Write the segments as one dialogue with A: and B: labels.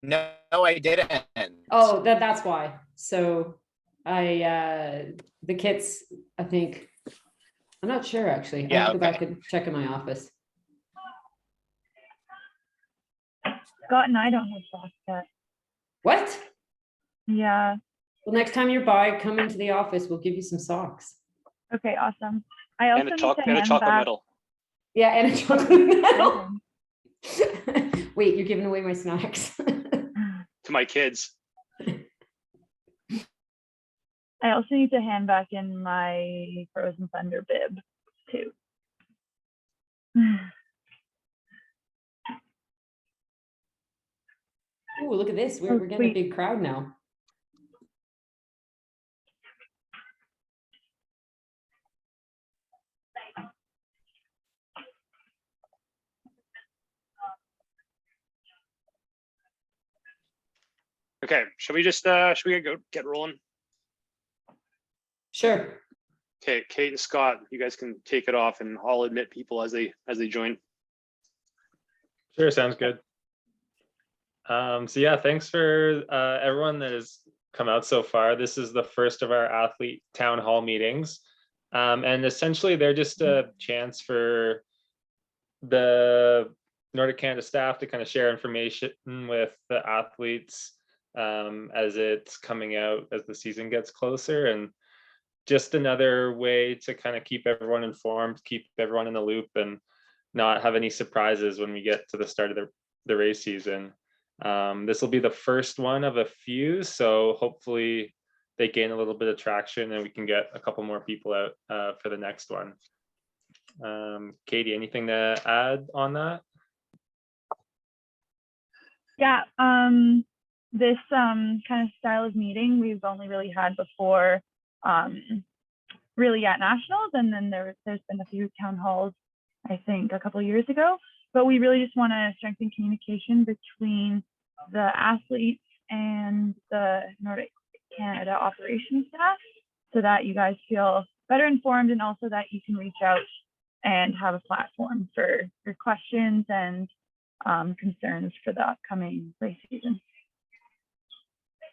A: No, I didn't.
B: Oh, that's why. So the kits, I think, I'm not sure actually. I
A: Yeah,
B: have to go
A: okay.
B: back and check in my office.
C: Scott and I don't have socks yet.
B: What?
C: Yeah.
B: Well, next time you're by, come into the office. We'll give you some socks.
C: Okay, awesome. I also
D: And a
C: need
D: chocolate
C: to hand back.
D: medal.
B: Yeah, and a chocolate medal. Wait, you're giving away my snacks.
D: To my kids.
C: I also need to hand back in my Frozen Thunder bib too.
B: Oh, look at this. We're getting a big crowd now.
D: Okay, should we get rolling?
B: Sure.
D: Okay, Kate and Scott, you guys can take it off, and I'll admit people as they join.
E: Sure, sounds good. So yeah, thanks for everyone that has come out so far. This is the first of our athlete town hall meetings. And essentially they're just a chance for the Nordic Canada staff to kind of share information with the athletes as it's coming out as the season gets closer, and just another way to kind of keep everyone informed, keep everyone in the loop, and not have any surprises when we get to the start of the race season. This will be the first one of a few, so hopefully they gain a little bit of traction and we can get a couple more people out for the next one. Katie, anything to add on that?
C: Yeah, this kind of style of meeting we've only really had before, really at nationals, and then there's been a few town halls, I think, a couple of years ago. But we really just want to strengthen communication between the athletes and the Nordic Canada operations staff, so that you guys feel better informed, and also that you can reach out and have a platform for your questions and concerns for the upcoming race season.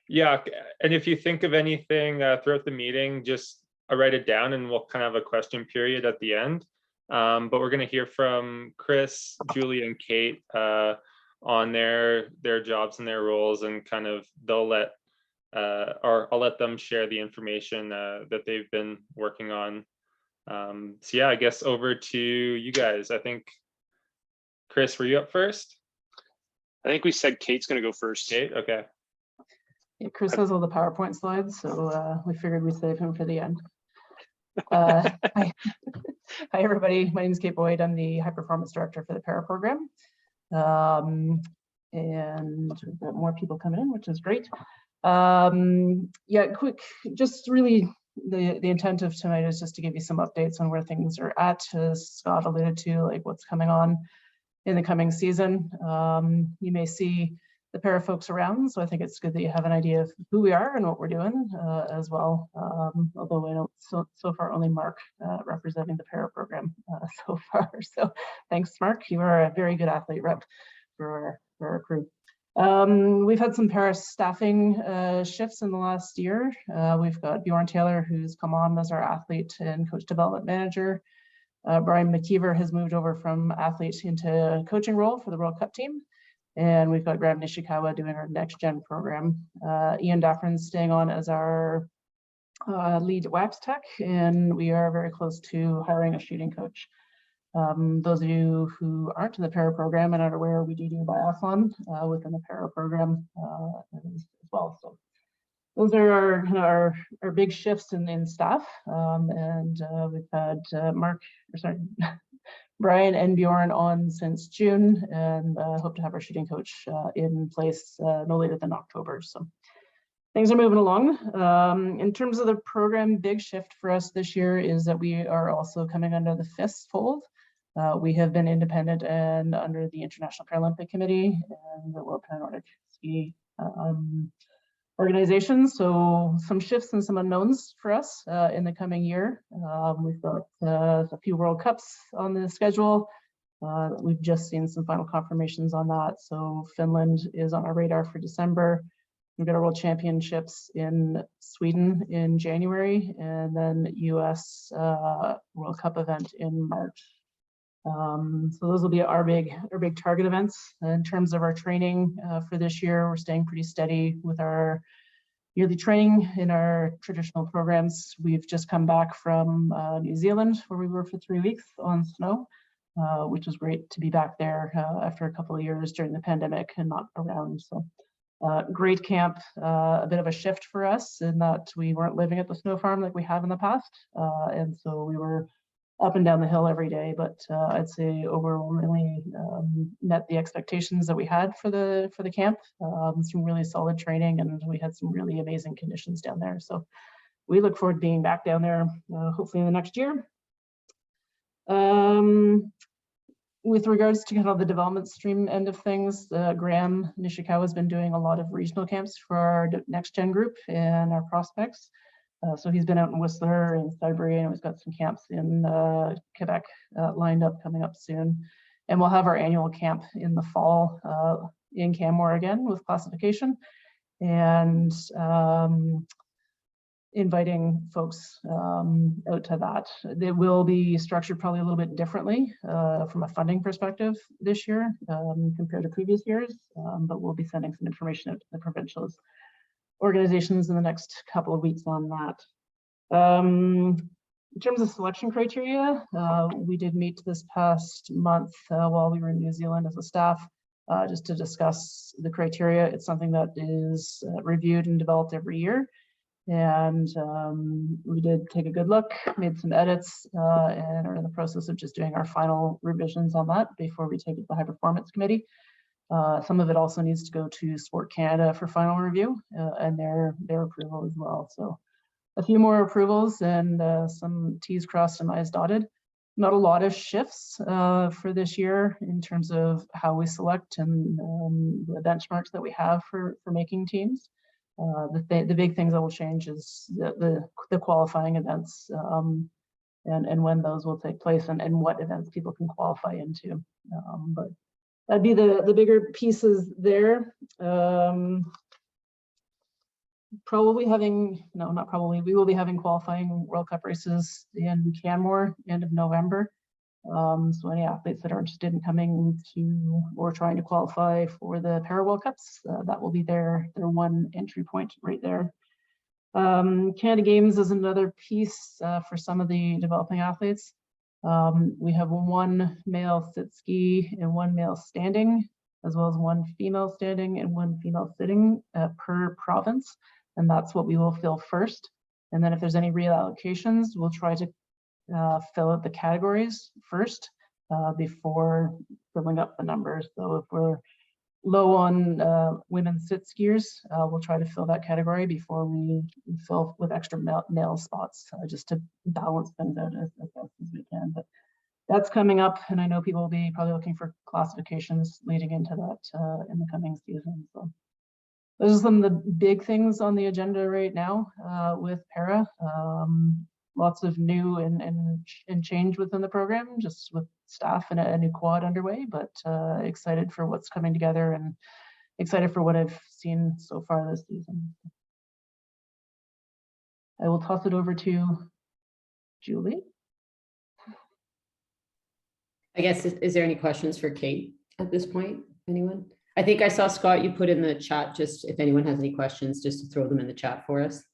E: Yeah, and if you think of anything throughout the meeting, just write it down, and we'll kind of have a question period at the end. But we're going to hear from Chris, Julie, and Kate on their jobs and their roles, and kind of they'll let or I'll let them share the information that they've been working on. So yeah, I guess over to you guys. I think, Chris, were you up first?
D: I think we said Kate's going to go first.
E: Kate, okay.
F: Yeah, Chris has all the PowerPoint slides, so we figured we'd save him for the end. Hi everybody, my name is Kate Boyd. I'm the high performance director for the para program. And we've got more people coming in, which is great. Yeah, quick, just really the intent of tonight is just to give you some updates on where things are at, as Scott alluded to, like what's coming on in the coming season. You may see the para folks around, so I think it's good that you have an idea of who we are and what we're doing as well. Although I know so far only Mark representing the para program so far. So thanks, Mark. You are a very good athlete rep for our crew. We've had some para staffing shifts in the last year. We've got Bjorn Taylor, who's come on as our athlete and coach development manager. Brian McKeever has moved over from athlete into a coaching role for the World Cup team. And we've got Graham Nishikawa doing our next gen program. Ian Daffrin's staying on as our lead wax tech, and we are very close to hiring a shooting coach. Those of you who aren't in the para program and aren't aware, we do biathlon within the para program as well. So those are our big shifts in staff, and we've had Brian and Bjorn on since June, and hope to have our shooting coach in place no later than October. So things are moving along. In terms of the program, big shift for us this year is that we are also coming under the FIS fold. We have been independent and under the International Paralympic Committee and the World Paranordic Ski organizations. So some shifts and some unknowns for us in the coming year. We've got a few World Cups on the schedule, We've just seen some final confirmations on that. So Finland is on our radar for December. We've got our World Championships in Sweden in January, and then US World Cup event in March. So those will be our big target events. In terms of our training for this year, we're staying pretty steady with our yearly training in our traditional programs. We've just come back from New Zealand, where we were for 3 weeks on snow, which was great to be back there after a couple of years during the pandemic and not around. So great camp, a bit of a shift for us in that we weren't living at the snow farm like we have in the past. And so we were up and down the hill every day, but I'd say overwhelmingly met the expectations that we had for the camp. Some really solid training, and we had some really amazing conditions down there. So we look forward to being back down there, hopefully in the next year. With regards to kind of the development stream end of things, Graham Nishikawa has been doing a lot of regional camps for our next gen group and our prospects. So he's been out in Whistler and Sudbury, and we've got some camps in Quebec lined up coming up soon. And we'll have our annual camp in the fall in Canmore again with classification, and inviting folks out to that. They will be structured probably a little bit differently from a funding perspective this year compared to previous years, but we'll be sending some information out to the provincials organizations in the next couple of weeks on that. In terms of selection criteria, we did meet this past month while we were in New Zealand as a staff, just to discuss the criteria. It's something that is reviewed and developed every year. And we did take a good look, made some edits, and are in the process of just doing our final revisions on that before we take it to the high performance committee. Some of it also needs to go to Sport Canada for final review and their approval as well. So a few more approvals and some T's crossed and I's dotted. Not a lot of shifts for this year in terms of how we select and the benchmarks that we have for making teams. The big things that will change is the qualifying events and when those will take place and what events people can qualify into. But that'd be the bigger pieces there. We will be having qualifying World Cup races in Canmore end of November. So any athletes that are interested in coming to or trying to qualify for the Para World Cups, that will be their one entry point right there. Canada Games is another piece for some of the developing athletes. We have one male sit ski and one male standing, as well as one female standing and one female sitting per province. And that's what we will fill first. And then if there's any reallocations, we'll try to fill out the categories first before filling up the numbers. So if we're low on women sit skiers, we'll try to fill that category before we fill with extra male spots, just to balance things out as best as we can. But that's coming up, and I know people will be probably looking for classifications leading into that in the coming season. So those are some of the big things on the agenda right now with Para. Lots of new and change within the program, just with staff and a new quad underway, but excited for what's coming together and excited for what I've seen so far this season. I will toss it over to Julie.
B: I guess, is there any questions for Kate at this point? Anyone? I think I saw Scott, you put in the chat, just if anyone has any questions, just to throw them in the chat for us.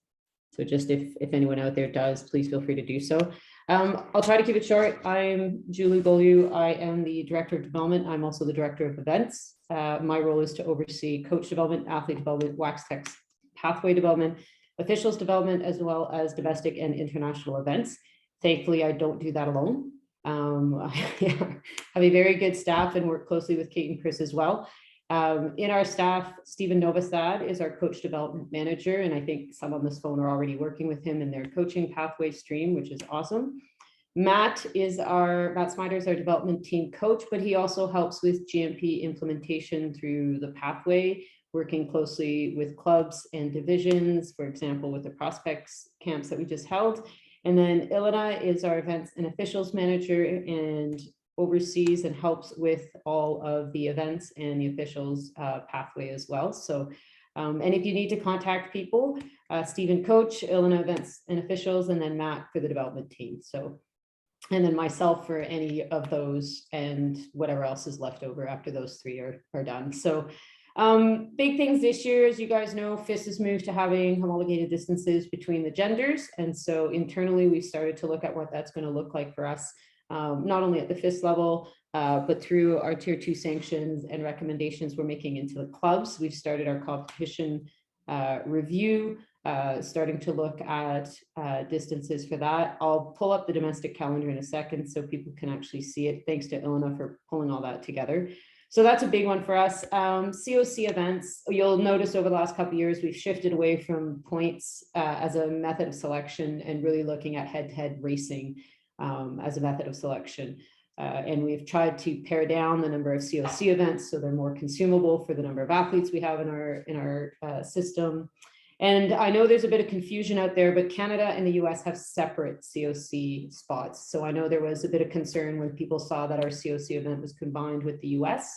B: So just if anyone out there does, please feel free to do so. I'll try to keep it short. I'm Julie Beaulieu. I am the Director of Development. I'm also the Director of Events. My role is to oversee coach development, athlete development, wax techs, pathway development, officials development, as well as domestic and international events. Thankfully, I don't do that alone. I have a very good staff and work closely with Kate and Chris as well. In our staff, Stephen Novosad is our coach development manager, and I think some on this phone are already working with him in their coaching pathway stream, which is awesome. Matt Smider is our development team coach, but he also helps with GMP implementation through the pathway, working closely with clubs and divisions, for example, with the prospects camps that we just held. And then Ilana is our events and officials manager, and oversees and helps with all of the events and the officials pathway as well. So, and if you need to contact people, Stephen Coach, Ilona events and officials, and then Matt for the development team. So, and then myself for any of those and whatever else is left over after those three are done. So big things this year, as you guys know, FIS has moved to having homologated distances between the genders. And so internally, we started to look at what that's going to look like for us, not only at the FIS level, but through our tier 2 sanctions and recommendations we're making into the clubs. We've started our competition review, starting to look at distances for that. I'll pull up the domestic calendar in a second so people can actually see it. Thanks to Ilona for pulling all that together. So that's a big one for us. COC events, you'll notice over the last couple of years, we've shifted away from points as a method of selection and really looking at head-to-head racing as a method of selection. And we've tried to pare down the number of COC events so they're more consumable for the number of athletes we have in our system. And I know there's a bit of confusion out there, but Canada and the US have separate COC spots. So I know there was a bit of concern when people saw that our COC event was combined with the US.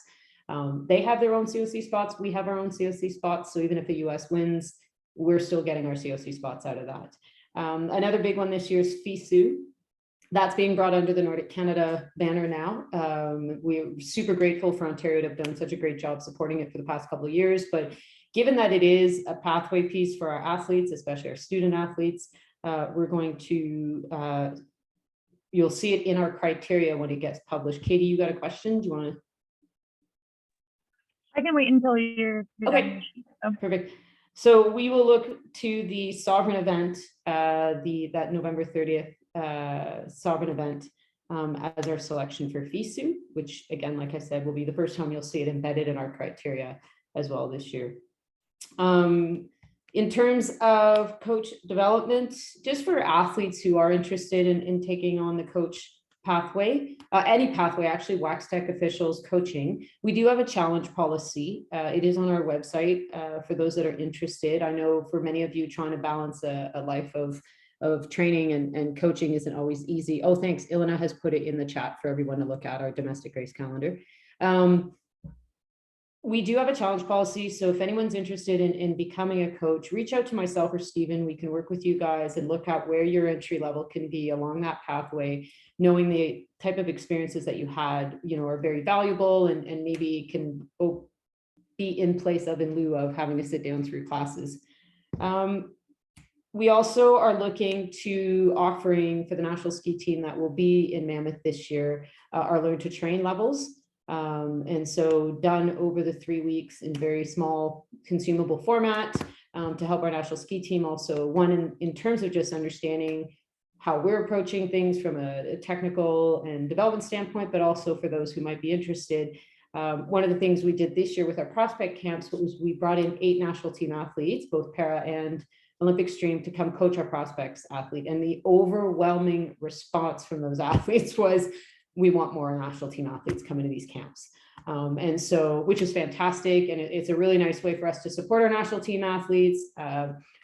B: They have their own COC spots. We have our own COC spots. So even if the US wins, we're still getting our COC spots out of that. Another big one this year is FIS. That's being brought under the Nordic Canada banner now. We're super grateful for Ontario to have done such a great job supporting it for the past couple of years. But given that it is a pathway piece for our athletes, especially our student athletes, we're going to, you'll see it in our criteria when it gets published. Katie, you got a question? Do you want to?
C: I can wait until you're
B: Okay,
C: done.
B: perfect. So we will look to the sovereign event, that November 30th sovereign event as our selection for FIS, which again, like I said, will be the first time you'll see it embedded in our criteria as well this year. In terms of coach development, just for athletes who are interested in taking on the coach pathway, any pathway, actually, Wax Tech officials coaching, we do have a challenge policy. It is on our website for those that are interested. I know for many of you trying to balance a life of training and coaching isn't always easy. Oh, thanks. Ilona has put it in the chat for everyone to look at, our domestic race calendar. We do have a challenge policy. So if anyone's interested in becoming a coach, reach out to myself or Stephen. We can work with you guys and look at where your entry level can be along that pathway, knowing the type of experiences that you had, are very valuable and maybe can be in place of, in lieu of having to sit down through classes. We also are looking to offering for the national ski team that will be in Mammoth this year, our Learn to Train levels. And so done over the 3 weeks in very small consumable format to help our national ski team. Also one in terms of just understanding how we're approaching things from a technical and development standpoint, but also for those who might be interested. One of the things we did this year with our prospect camps was we brought in 8 national team athletes, both para and Olympic stream, to come coach our prospects athlete. And the overwhelming response from those athletes was, we want more national team athletes coming to these camps. And so, which is fantastic. And it's a really nice way for us to support our national team athletes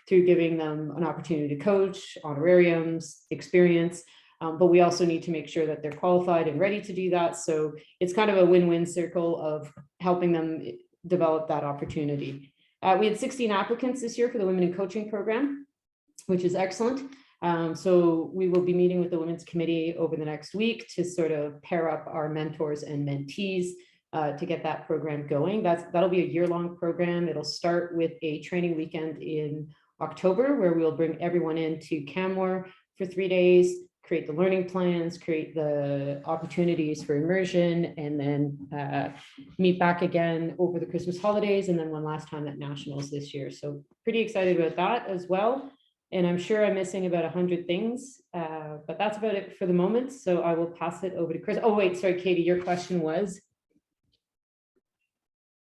B: through giving them an opportunity to coach, honorariums, experience. But we also need to make sure that they're qualified and ready to do that. So it's kind of a win-win circle of helping them develop that opportunity. We had 16 applicants this year for the Women in Coaching program, which is excellent. So we will be meeting with the Women's Committee over the next week to sort of pair up our mentors and mentees to get that program going. That'll be a year-long program. It'll start with a training weekend in October, where we'll bring everyone into Canmore for 3 days, create the learning plans, create the opportunities for immersion, and then meet back again over the Christmas holidays, and then one last time at Nationals this year. So pretty excited about that as well. And I'm sure I'm missing about 100 things, but that's about it for the moment. So I will pass it over to Chris. Oh, wait, sorry, Katie, your question was?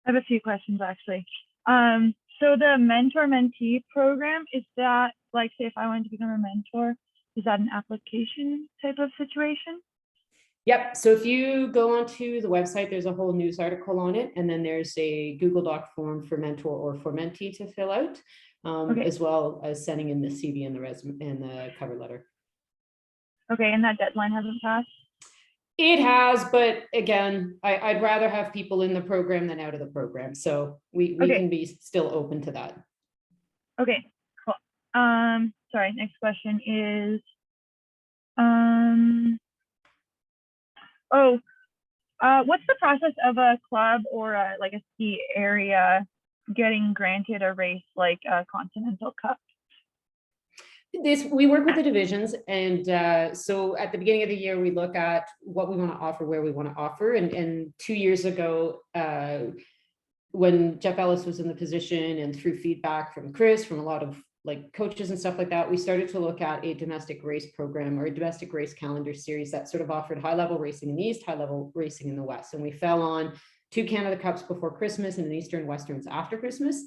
C: I have a few questions actually. So the mentor-mentee program, is that like, say if I wanted to become a mentor, is that an application type of situation?
B: Yep. So if you go onto the website, there's a whole news article on it. And then there's a Google Doc form for mentor or for mentee to fill out, okay, as well as sending in the CV and the resume and the cover letter.
C: Okay. And that deadline hasn't passed?
B: It has, but again, I'd rather have people in the program than out of the program. So we
C: Okay.
B: can be still open to that.
C: Okay, cool. Sorry, next question is, what's the process of a club or like a ski area getting granted a race like a Continental Cup?
B: We work with the divisions, and so at the beginning of the year, we look at what we want to offer, where we want to offer. And 2 years ago, when Jeff Ellis was in the position, and through feedback from Chris, from a lot of like coaches and stuff like that, we started to look at a domestic race program or a domestic race calendar series that sort of offered high-level racing in the East, high-level racing in the West. And we fell on 2 Canada Cups before Christmas and an Eastern Westerns after Christmas.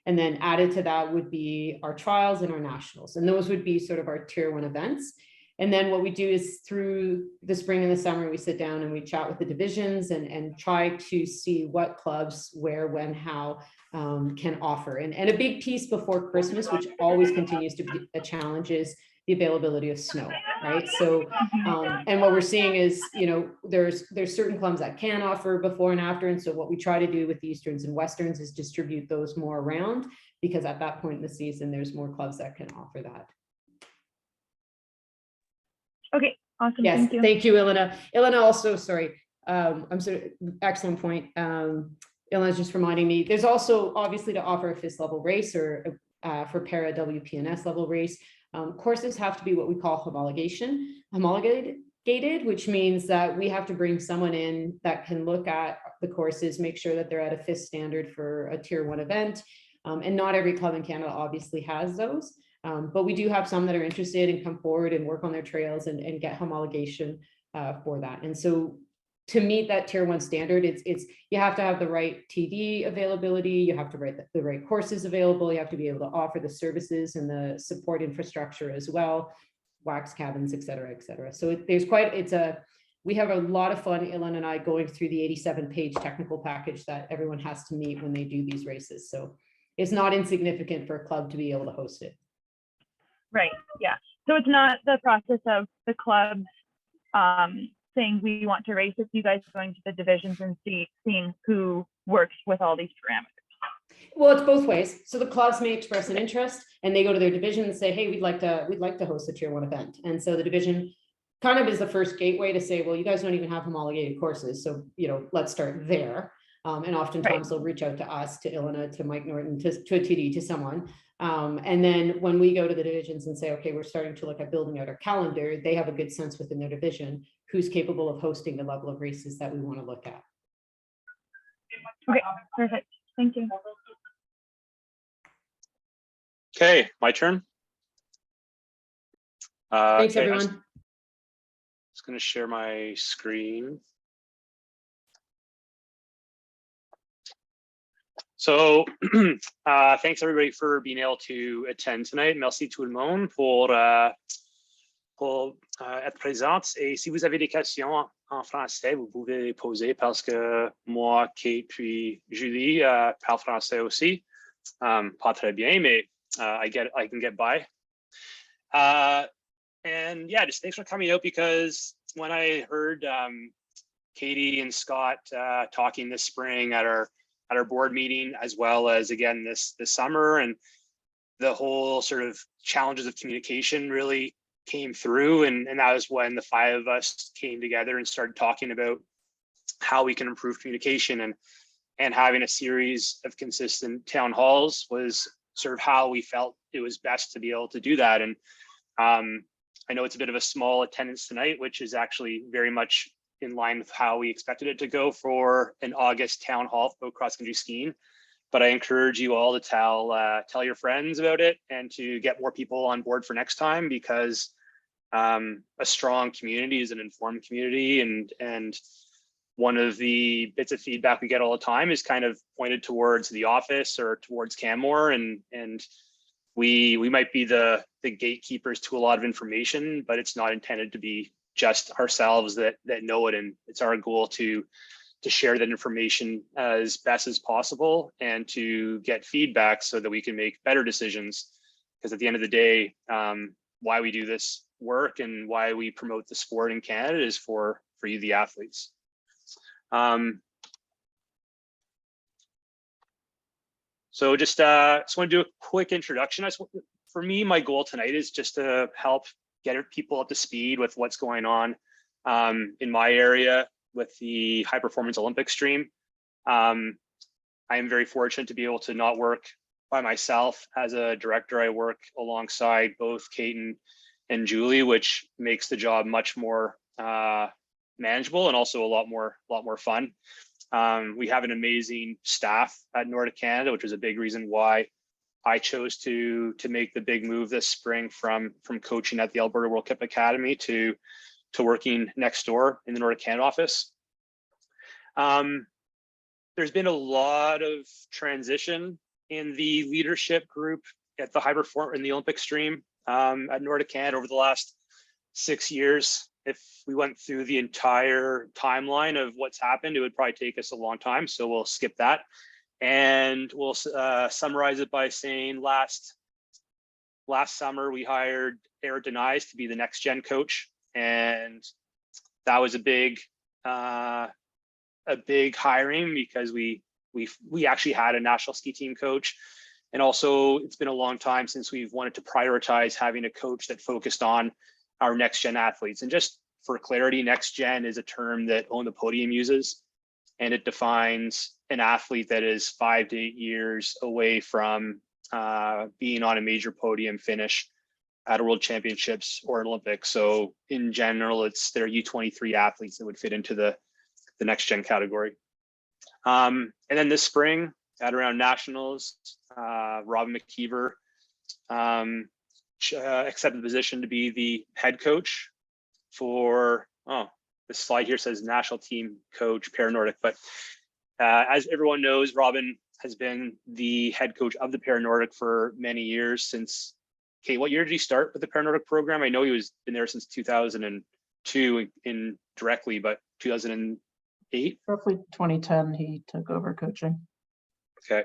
B: And then added to that would be our trials and our nationals. And those would be sort of our tier 1 events. And then what we do is through the spring and the summer, we sit down and we chat with the divisions and try to see what clubs, where, when, how can offer. And a big piece before Christmas, which always continues to be a challenge, is the availability of snow, right? So, and what we're seeing is, you know, there's certain clubs that can offer before and after. And so what we try to do with the Easterns and Westerns is distribute those more around, because at that point in the season, there's more clubs that can offer that.
C: Okay, awesome.
B: Yes,
C: Thank you.
B: Ilana. Ilana also, sorry, I'm sorry, excellent point. Ilana's just reminding me, there's also obviously to offer a FIS level race or for para WPNS level race. Courses have to be what we call homologated, which means that we have to bring someone in that can look at the courses, make sure that they're at a FIS standard for a tier 1 event. And not every club in Canada obviously has those. But we do have some that are interested and come forward and work on their trails and get homologation for that. And so to meet that tier 1 standard, it's you have to have the right TD availability, you have to write the right courses available, you have to be able to offer the services and the support infrastructure as well, wax cabins, et cetera, et cetera. So we have a lot of fun, Ilan and I, going through the 87-page technical package that everyone has to meet when they do these races. So it's not insignificant for a club to be able to host it.
C: Right, yeah. So it's not the process of the clubs saying we want to race, it's you guys going to the divisions and seeing who works with all these parameters.
B: Well, it's both ways. So the clubs may express an interest and they go to their division and say, hey, we'd like to host a tier 1 event. And so the division kind of is the first gateway to say, well, you guys don't even have homologated courses. So, you know, let's start there. And oftentimes they'll reach out to us, to Ilana, to Mike Norton, to a TD, to someone. And then when we go to the divisions and say, okay, we're starting to look at building out our calendar, they have a good sense within their division who's capable of hosting the level of races that we want to look at.
C: Okay, perfect. Thank you.
D: Okay, my turn.
B: Thanks,
D: okay,
B: everyone.
D: I'm just going to share my screen. So, thanks everybody for being able to attend tonight. Merci tout le monde pour être présente. Et si vous avez des questions en français, vous pouvez les poser parce que moi, Kate, puis Julie parlent français aussi. Pas très bien, mais I can get by. And yeah, just thanks for coming out, because when I heard Katie and Scott talking this spring at our board meeting, as well as again this summer, and the whole sort of challenges of communication really came through, and that was when the 5 of us came together and started talking about how we can improve communication, and having a series of consistent town halls was sort of how we felt it was best to be able to do that. And I know it's a bit of a small attendance tonight, which is actually very much in line with how we expected it to go for an August town hall for cross-country skiing. But I encourage you all to tell your friends about it and to get more people on board for next time, because a strong community is an informed community. And one of the bits of feedback we get all the time is kind of pointed towards the office or towards Canmore, and we might be the gatekeepers to a lot of information, but it's not intended to be just ourselves that know it. And it's our goal to share that information as best as possible and to get feedback so that we can make better decisions. Because at the end of the day, why we do this work and why we promote the sport in Canada is for you, the athletes. So just want to do a quick introduction. For me, my goal tonight is just to help get people up to speed with what's going on in my area with the high performance Olympic stream. I am very fortunate to be able to not work by myself. As a director, I work alongside both Kate and Julie, which makes the job much more manageable and also a lot more fun. We have an amazing staff at Nordic Canada, which is a big reason why I chose to make the big move this spring from coaching at the Alberta World Cup Academy to working next door in the Nordic Canada office. There's been a lot of transition in the leadership group at the in the Olympic stream at Nordic Canada over the last 6 years. If we went through the entire timeline of what's happened, it would probably take us a long time. So we'll skip that. And we'll summarize it by saying last summer, we hired Eric Denise to be the next gen coach. And that was a big hiring because we actually had a national ski team coach. And also it's been a long time since we've wanted to prioritize having a coach that focused on our next gen athletes. And just for clarity, next gen is a term that Own the Podium uses, and it defines an athlete that is 5 to 8 years away from being on a major podium finish at a world championships or an Olympics. So in general, it's their U23 athletes that would fit into the next gen category. And then this spring at around nationals, Robin McKeever accepted the position to be the head coach for, this slide here says national team coach paranordic, but as everyone knows, Robin has been the head coach of the paranordic for many years. Since, Kate, what year did he start with the paranordic program? I know he was been there since 2002 in directly, but 2008?
F: Roughly 2010, he took over coaching.
D: Okay.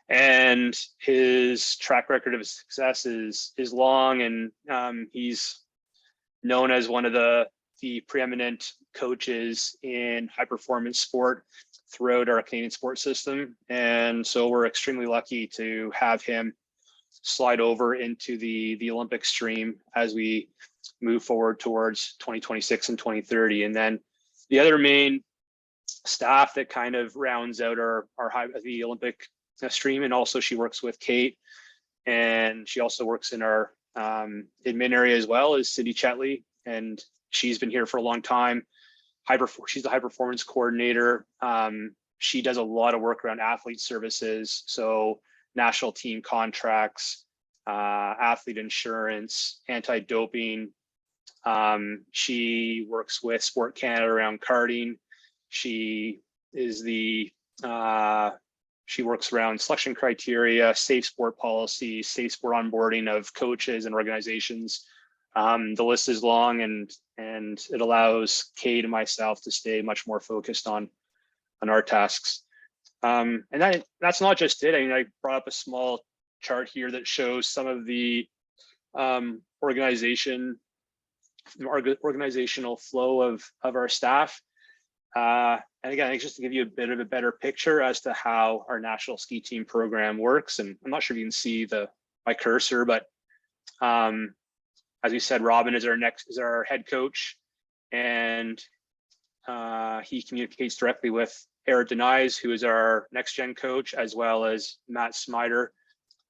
D: And his track record of success is long, and he's known as one of the preeminent coaches in high performance sport throughout our Canadian sports system. And so we're extremely lucky to have him slide over into the Olympic stream as we move forward towards 2026 and 2030. And then the other main staff that kind of rounds out the Olympic stream, and also she works with Kate, and she also works in our admin area as well, is Cindy Chetley, and she's been here for a long time. She's the high performance coordinator. She does a lot of work around athlete services, so national team contracts, athlete insurance, anti-doping. She works with Sport Canada around karting. She is she works around selection criteria, safe sport policy, safe sport onboarding of coaches and organizations. The list is long, and it allows Kate and myself to stay much more focused on our tasks. And that's not just it. I mean, I brought up a small chart here that shows some of the organizational flow of our staff. And again, just to give you a bit of a better picture as to how our national ski team program works. And I'm not sure if you can see my cursor, but as we said, Robin is our head coach, and he communicates directly with Eric Denise, who is our next gen coach, as well as Matt Smider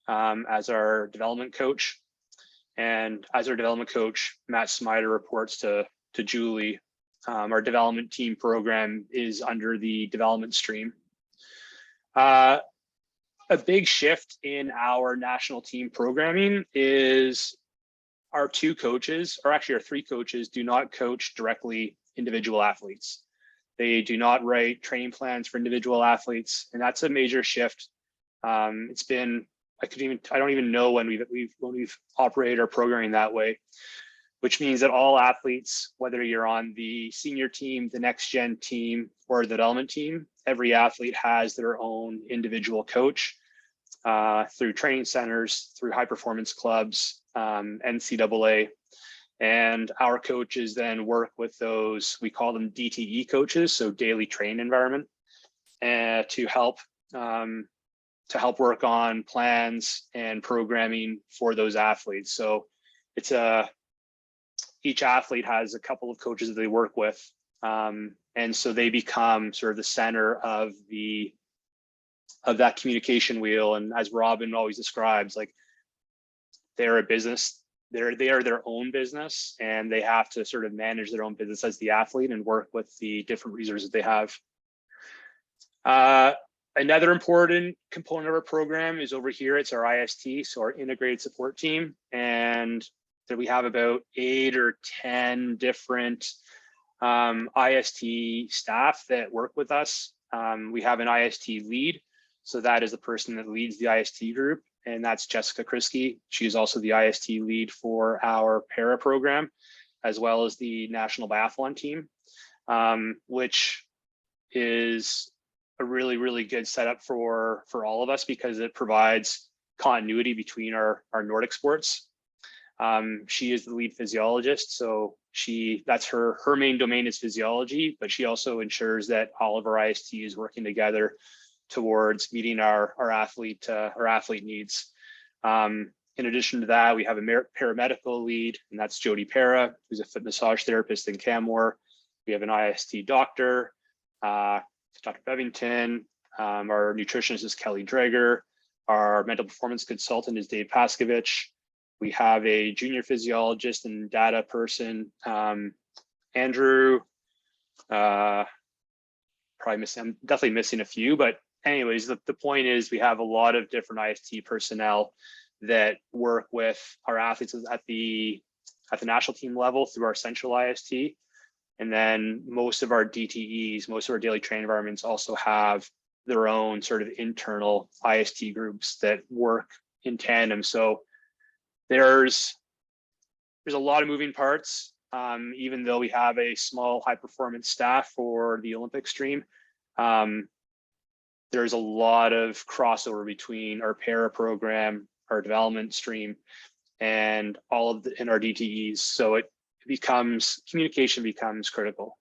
D: as our development coach. And as our development coach, Matt Smider reports to Julie. Our development team program is under the development stream. A big shift in our national team programming is our 2 coaches, or actually our 3 coaches, do not coach directly individual athletes. They do not write training plans for individual athletes, and that's a major shift. It's been, I don't even know when we've operated our programming that way, which means that all athletes, whether you're on the senior team, the next gen team, or the development team, every athlete has their own individual coach through training centers, through high performance clubs, NCAA. And our coaches then work with those, we call them DTE coaches, so daily train environment, to help work on plans and programming for those athletes. So it's each athlete has a couple of coaches that they work with. And so they become sort of the center of that communication wheel. And as Robin always describes, like, they're a business, they are their own business, and they have to sort of manage their own business as the athlete and work with the different resources they have. Another important component of our program is over here. It's our IST, so our integrated support team. And that we have about 8 or 10 different IST staff that work with us. We have an IST lead. So that is the person that leads the IST group, and that's Jessica Krisky. She is also the IST lead for our para program, as well as the national biathlon team, which is a really, really good setup for all of us because it provides continuity between our Nordic sports. She is the lead physiologist, so that's her main domain is physiology, but she also ensures that all of our IST is working together towards meeting our athlete needs. In addition to that, we have a paramedical lead, and that's Jody Para, who's a foot massage therapist in Canmore. We have an IST doctor, Dr. Bevington. Our nutritionist is Kelly Drager. Our mental performance consultant is Dave Paskovich. We have a junior physiologist and data person, Andrew. I'm definitely missing a few, but anyways, the point is we have a lot of different IST personnel that work with our athletes at the national team level through our central IST. And then most of our DTEs, most of our daily training environments also have their own sort of internal IST groups that work in tandem. So there's a lot of moving parts, even though we have a small high performance staff for the Olympic stream. There's a lot of crossover between our para program, our development stream, and all of our DTEs. So communication becomes critical.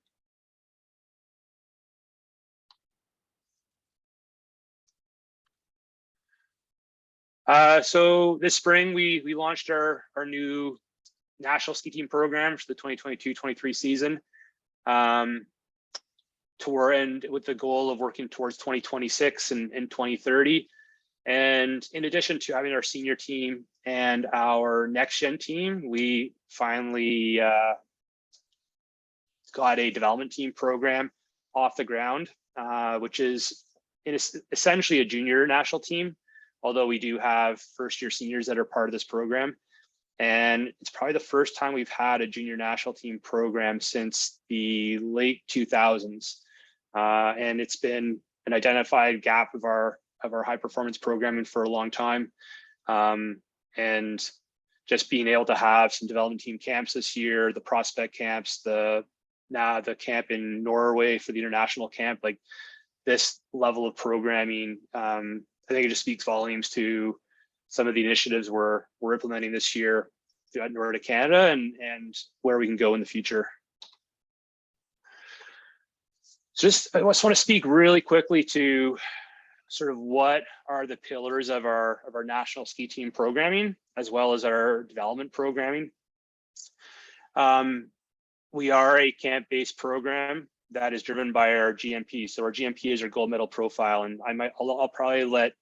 D: So this spring, we launched our new national ski team program for the 2022-23 season. And with the goal of working towards 2026 and 2030. And in addition to having our senior team and our next gen team, we finally got a development team program off the ground, which is essentially a junior national team, although we do have first year seniors that are part of this program. And it's probably the first time we've had a junior national team program since the late 2000s. And it's been an identified gap of our high performance programming for a long time. And just being able to have some development team camps this year, the prospect camps, the camp in Norway for the international camp, like this level of programming, I think it just speaks volumes to some of the initiatives we're implementing this year throughout Nordic Canada and where we can go in the future. I just want to speak really quickly to sort of what are the pillars of our national ski team programming, as well as our development programming. We are a camp-based program that is driven by our GMP. So our GMP is our gold medal profile, and I'll probably let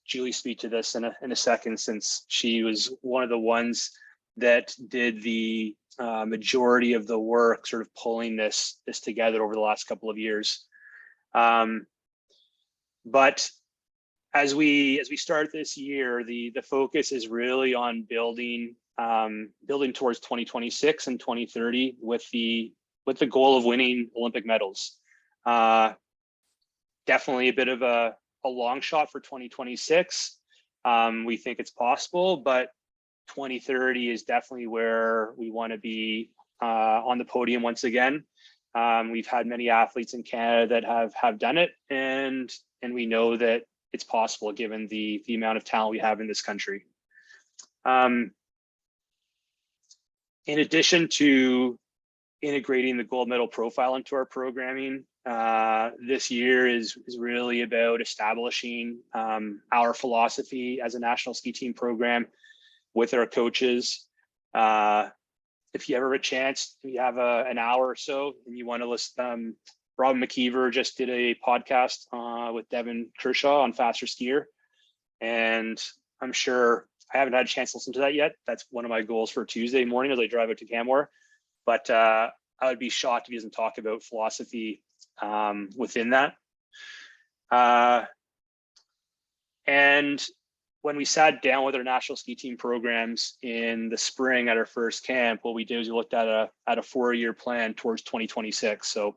D: Julie speak to this in a second, since she was one of the ones that did the majority of the work, sort of pulling this together over the last couple of years. But as we start this year, the focus is really on building towards 2026 and 2030 with the goal of winning Olympic medals. Definitely a bit of a long shot for 2026. We think it's possible, but 2030 is definitely where we want to be on the podium once again. We've had many athletes in Canada that have done it, and we know that it's possible given the amount of talent we have in this country. In addition to integrating the gold medal profile into our programming, this year is really about establishing our philosophy as a national ski team program with our coaches. If you ever have a chance, if you have an hour or so and you want to listen, Robin McKeever just did a podcast with Devin Kershaw on Faster Skier. And I'm sure I haven't had a chance to listen to that yet. That's one of my goals for Tuesday morning as I drive out to Canmore. But I would be shocked if he doesn't talk about philosophy within that. And when we sat down with our national ski team programs in the spring at our first camp, what we did is we looked at a 4-year plan towards 2026. So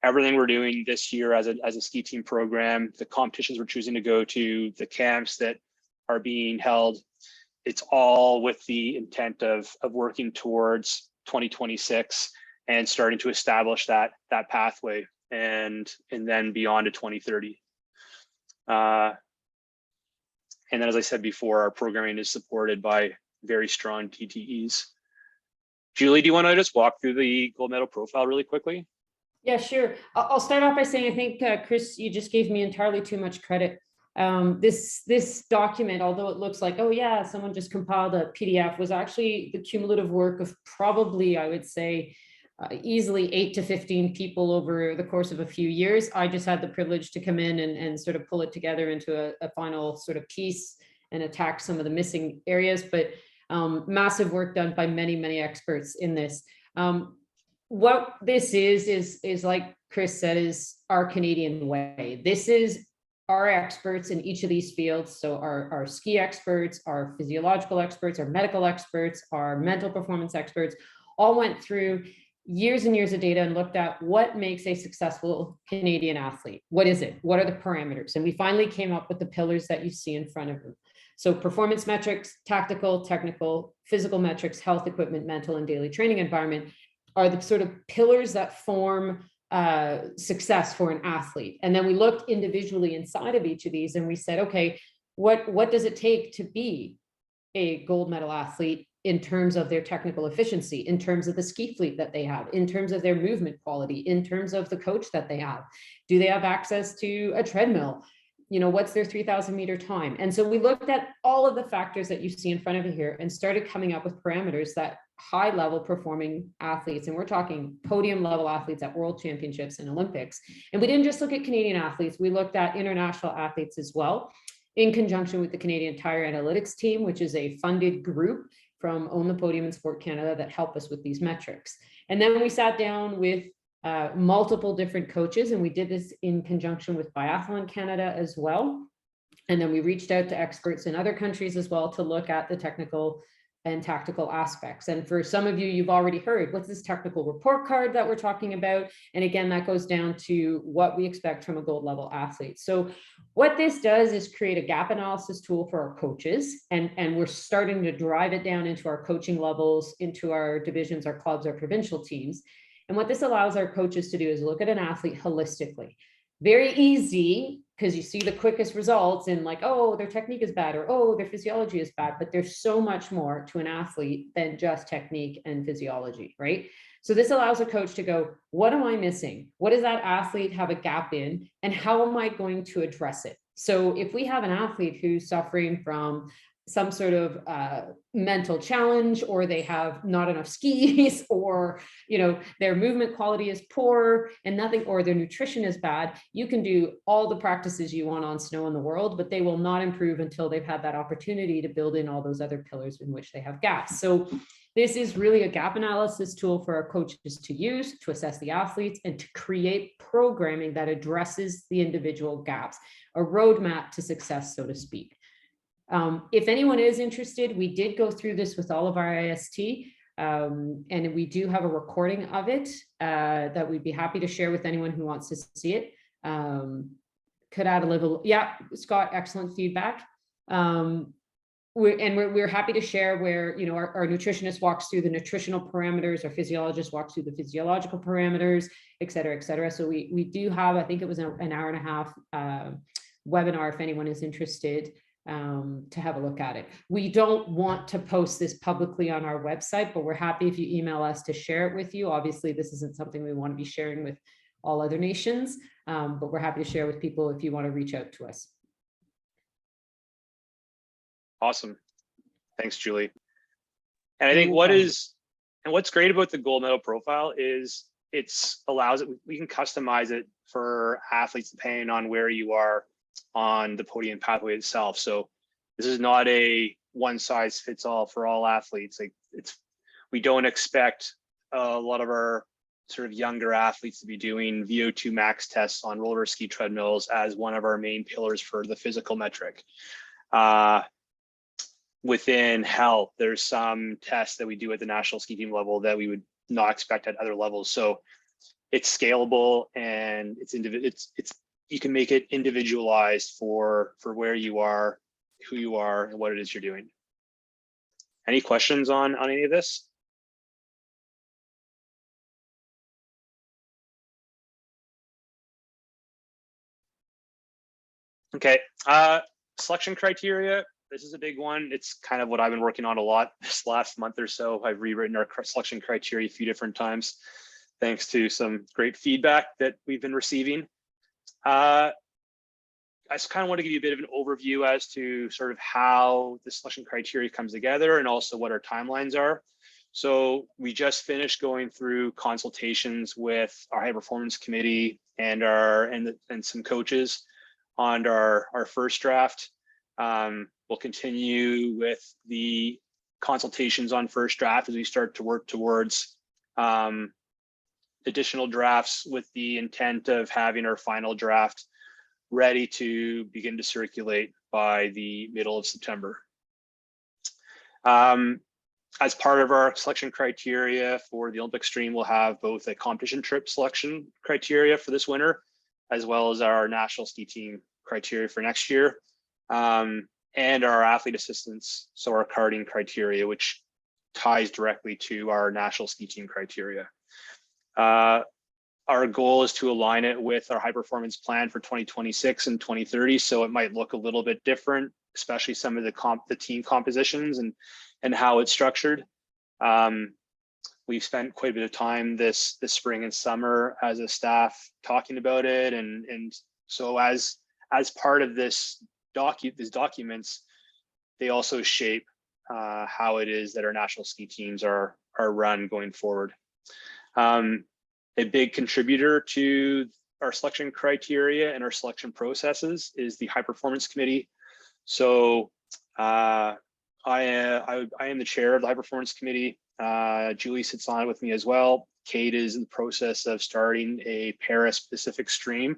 D: everything we're doing this year as a ski team program, the competitions we're choosing to go to, the camps that are being held, it's all with the intent of working towards 2026 and starting to establish that pathway and then beyond to 2030. And then, as I said before, our programming is supported by very strong TTEs. Julie, do you want to just walk through the gold medal profile really quickly?
B: Yeah, sure. I'll start off by saying, I think, Chris, you just gave me entirely too much credit. This document, although it looks like, oh yeah, someone just compiled a PDF, was actually the cumulative work of probably, I would say, easily 8 to 15 people over the course of a few years. I just had the privilege to come in and sort of pull it together into a final sort of piece and attack some of the missing areas, but massive work done by many, many experts in this. What this is like Chris said, is our Canadian way. This is our experts in each of these fields. So our ski experts, our physiological experts, our medical experts, our mental performance experts, all went through years and years of data and looked at what makes a successful Canadian athlete. What is it? What are the parameters? And we finally came up with the pillars that you see in front of you. So performance metrics, tactical, technical, physical metrics, health, equipment, mental, and daily training environment are the sort of pillars that form success for an athlete. And then we looked individually inside of each of these and we said, okay, what does it take to be a gold medal athlete in terms of their technical efficiency, in terms of the ski fleet that they have, in terms of their movement quality, in terms of the coach that they have? Do they have access to a treadmill? You know, what's their 3,000 meter time? And so we looked at all of the factors that you see in front of you here and started coming up with parameters that high level performing athletes, and we're talking podium level athletes at world championships and Olympics. And we didn't just look at Canadian athletes, we looked at international athletes as well, in conjunction with the Canadian Tire Analytics team, which is a funded group from Own the Podium in Sport Canada that help us with these metrics. And then we sat down with multiple different coaches, and we did this in conjunction with Biathlon Canada as well. And then we reached out to experts in other countries as well to look at the technical and tactical aspects. And for some of you, you've already heard, what's this technical report card that we're talking about? And again, that goes down to what we expect from a gold level athlete. So what this does is create a gap analysis tool for our coaches. And we're starting to drive it down into our coaching levels, into our divisions, our clubs, our provincial teams. And what this allows our coaches to do is look at an athlete holistically. Very easy, because you see the quickest results in like, oh, their technique is bad, or oh, their physiology is bad, but there's so much more to an athlete than just technique and physiology, right? So this allows a coach to go, what am I missing? What does that athlete have a gap in? And how am I going to address it? So if we have an athlete who's suffering from some sort of mental challenge, or they have not enough skis, or their movement quality is poor and nothing, or their nutrition is bad, you can do all the practices you want on snow in the world, but they will not improve until they've had that opportunity to build in all those other pillars in which they have gaps. So this is really a gap analysis tool for our coaches to use to assess the athletes and to create programming that addresses the individual gaps, a roadmap to success, so to speak. If anyone is interested, we did go through this with all of our IST, and we do have a recording of it that we'd be happy to share with anyone who wants to see it. Could add a little, yeah, Scott, excellent feedback. We're happy to share where our nutritionist walks through the nutritional parameters, our physiologist walks through the physiological parameters, et cetera, et cetera. So we do have, I think it was an hour and a half webinar if anyone is interested. to have a look at it. We don't want to post this publicly on our website, but we're happy if you email us to share it with you. Obviously, this isn't something we want to be sharing with all other nations, but we're happy to share with people if you want to reach out to us.
D: Awesome. Thanks, Julie. And I
B: No
D: think
B: problem.
D: what's great about the gold medal profile is allows it, we can customize it for athletes depending on where you are on the podium pathway itself. So this is not a one size fits all for all athletes. Like we don't expect a lot of our sort of younger athletes to be doing VO2 max tests on roller ski treadmills as one of our main pillars for the physical metric. Within health, there's some tests that we do at the national ski team level that we would not expect at other levels. So it's scalable and you can make it individualized for where you are, who you are, and what it is you're doing. Any questions on any of this? Okay, selection criteria. This is a big one. It's kind of what I've been working on a lot this last month or so. I've rewritten our selection criteria a few different times, thanks to some great feedback that we've been receiving. I just kind of want to give you a bit of an overview as to sort of how the selection criteria comes together and also what our timelines are. So we just finished going through consultations with our high performance committee and some coaches on our first draft. We'll continue with the consultations on first draft as we start to work towards additional drafts with the intent of having our final draft ready to begin to circulate by the middle of September. As part of our selection criteria for the Olympic stream, we'll have both a competition trip selection criteria for this winter, as well as our national ski team criteria for next year. And our athlete assistance, so our carding criteria, which ties directly to our national ski team criteria. Our goal is to align it with our high performance plan for 2026 and 2030, so it might look a little bit different, especially some of the team compositions and how it's structured. We've spent quite a bit of time this spring and summer as a staff talking about it, and so as part of these documents, they also shape how it is that our national ski teams are run going forward. A big contributor to our selection criteria and our selection processes is the high performance committee. So I am the chair of the high performance committee. Julie sits on it with me as well. Kate is in the process of starting a para-specific stream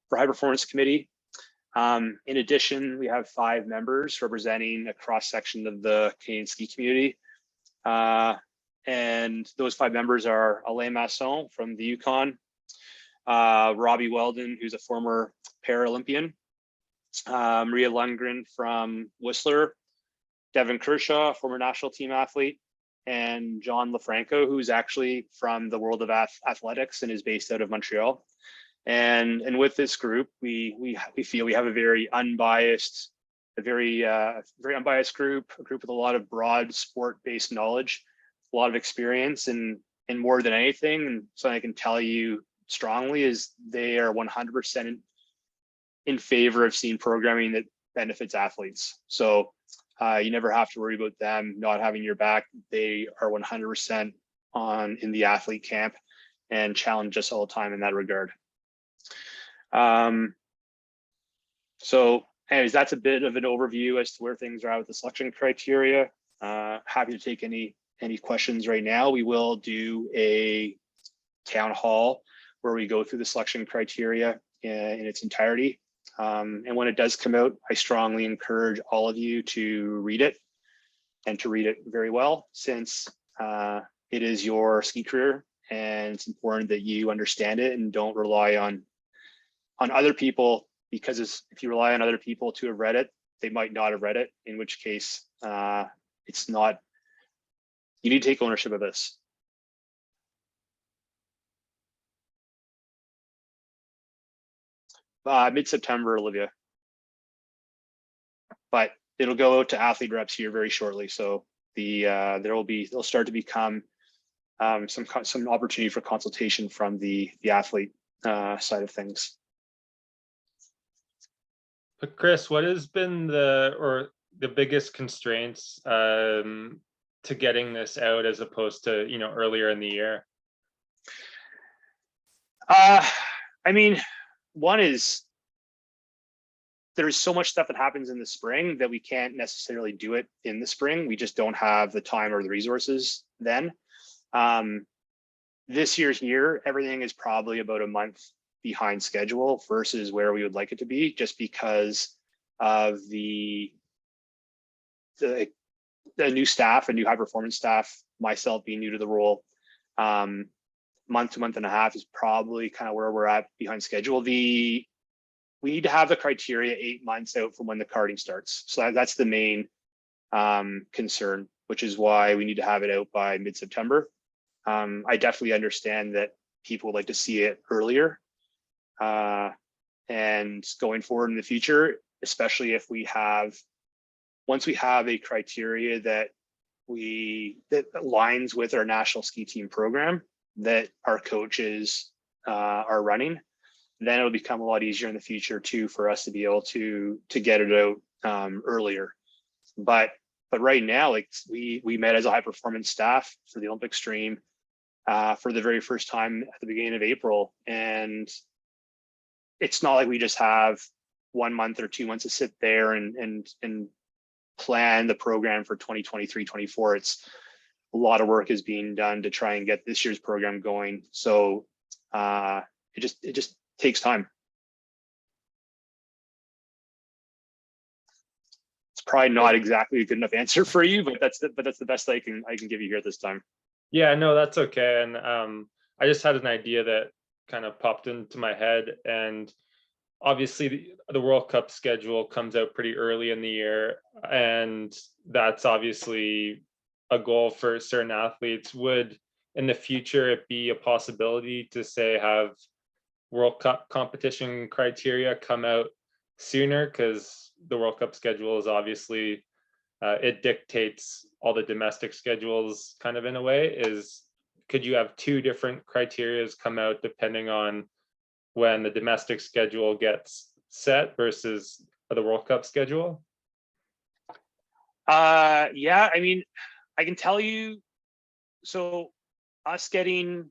D: for high performance committee. In addition, we have 5 members representing a cross section of the Canadian ski community. And those 5 members are Alain Masson from the Yukon, Robbie Weldon, who's a former Paralympian, Maria Lundgren from Whistler, Devin Kershaw, former national team athlete, and John LaFranco, who's actually from the world of athletics and is based out of Montreal. And with this group, we feel we have a very unbiased, very unbiased group, a group with a lot of broad sport-based knowledge, a lot of experience, and more than anything, and something I can tell you strongly is they are 100% in favor of seeing programming that benefits athletes. So you never have to worry about them not having your back. They are 100% in the athlete camp and challenge us all the time in that regard. So anyways, that's a bit of an overview as to where things are at with the selection criteria. Happy to take any questions right now. We will do a town hall where we go through the selection criteria in its entirety. And when it does come out, I strongly encourage all of you to read it, and to read it very well, since it is your ski career, and it's important that you understand it and don't rely on other people, because if you rely on other people to have read it, they might not have read it, in which case it's not, you need to take ownership of this. Mid-September, Olivia. but it'll go out to athlete reps here very shortly. So there'll start to become some opportunity for consultation from the athlete side of things.
E: But Chris, what has been the biggest constraints to getting this out as opposed to, you know, earlier in the year?
D: I mean, one is there's so much stuff that happens in the spring that we can't necessarily do it in the spring. We just don't have the time or the resources then. This year here, everything is probably about a month behind schedule versus where we would like it to be, just because of the new staff and new high performance staff, myself being new to the role. Month to month and a half is probably kind of where we're at behind schedule. We need to have the criteria 8 months out from when the carding starts. So that's the main concern, which is why we need to have it out by mid-September. I definitely understand that people would like to see it earlier. And going forward in the future, especially if once we have a criteria that aligns with our national ski team program that our coaches are running, then it'll become a lot easier in the future too for us to be able to get it out earlier. But right now, like we met as a high performance staff for the Olympic stream for the very first time at the beginning of April, and it's not like we just have 1 month or 2 months to sit there and plan the program for 2023-24. It's a lot of work is being done to try and get this year's program going. So it just takes time. It's probably not exactly a good enough answer for you, but that's the best I can give you here at this time.
E: Yeah, no, that's okay. And I just had an idea that kind of popped into my head, and obviously the World Cup schedule comes out pretty early in the year, and that's obviously a goal for certain athletes. Would in the future it be a possibility to say have World Cup competition criteria come out sooner, because the World Cup schedule is obviously it dictates all the domestic schedules kind of in a way? Could you have 2 different criterias come out depending on when the domestic schedule gets set versus the World Cup schedule?
D: Yeah, I mean, I can tell you, so us getting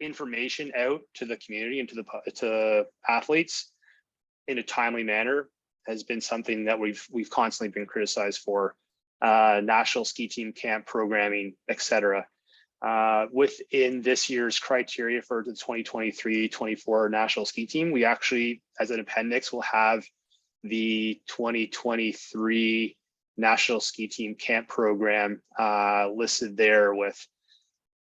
D: information out to the community and to athletes in a timely manner has been something that we've constantly been criticized for. National ski team camp programming, etc. Within this year's criteria for the 2023-24 national ski team, we actually, as an appendix, will have the 2023 national ski team camp program listed there with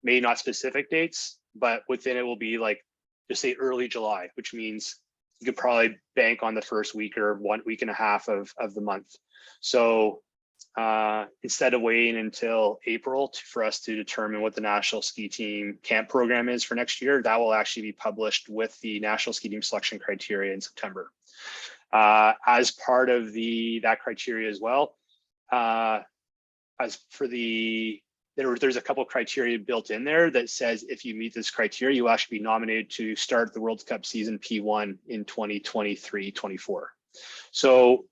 D: maybe not specific dates, but within it will be like, just say early July, which means you could probably bank on the first week or 1 week and a half of the month. So instead of waiting until April for us to determine what the national ski team camp program is for next year, that will actually be published with the national ski team selection criteria in September. As part of that criteria as well, as for there's a couple criteria built in there that says if you meet this criteria, you will actually be nominated to start the World Cup season P1 in 2023-24. So